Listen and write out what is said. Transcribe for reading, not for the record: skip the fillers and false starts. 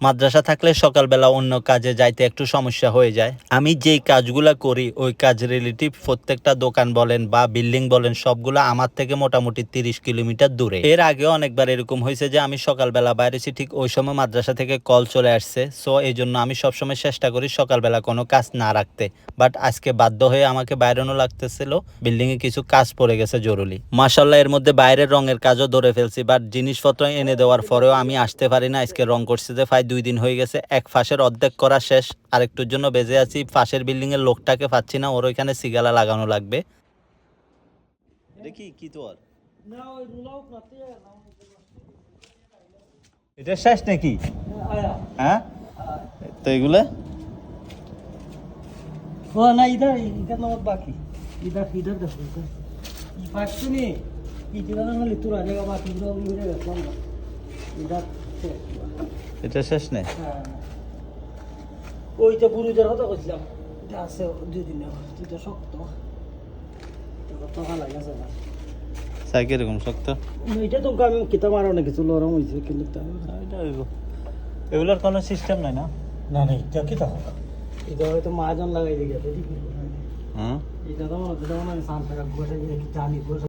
মাদ্রাসা থাকলে সকালবেলা অন্য কাজে যাইতে একটু সমস্যা হয়ে যায়। আমি যেই কাজগুলা করি ওই কাজ রিলেটিভ প্রত্যেকটা দোকান বলেন বা বিল্ডিং বলেন সবগুলা আমার থেকে মোটামুটি 30 কিলোমিটার দূরে। এর আগেও অনেকবার এরকম হয়েছে যে আমি সকালবেলা বাইরেছি, ঠিক ওই সময় মাদ্রাসা থেকে কল চলে আসছে। সো এই জন্য আমি সবসময় চেষ্টা করি সকালবেলা কোনো কাজ না রাখতে। বাট আজকে বাধ্য হয়ে আমাকে বাইরেনো লাগতেছিল, বিল্ডিং এ কিছু কাজ পড়ে গেছে জরুরি। মাশাআল্লাহ এর মধ্যে বাইরের রঙের কাজও ধরে ফেলছি, বাট জিনিসপত্র এনে দেওয়ার পরেও আমি আসতে পারি না। আজকে রং করছি যে প্রায় 2 দিন হয়ে গেছে, এক ফাঁসের অর্ধেক করা শেষ, আরেকটুর জন্য বেজে আছি। পাশের বিল্ডিং এর লোকটাকে পাচ্ছি না, ওর ওইখানে সিগালা লাগানো লাগবে। কি তোর এটা শেষ নাকি? হ্যাঁ, তো এগুলা ও না, ইধর নামক বাকি ইধর দেখো পাঁচশো নি ইধর না হলে তোর আগে বাকি গুলো মিলে গেছে না ইধর এটা শেষ নেই। হ্যাঁ ওইটা বুড়িদের কথা কইছিলাম, এটা আছে 2 দিন এটা শক্ত টাকা লাগেছে না সাইকেল এরকম শক্ত। এটা তো আমি কিতাব আরো না কিছু লরম হয়েছে কিন্তু এটা এগুলোর কোনো সিস্টেম নাই না? না না এটা কি তা এটা হয়তো মাজন লাগাই দিয়ে গেছে। হুম, এটা তো মনে হয় সান টাকা ঘুরে জানি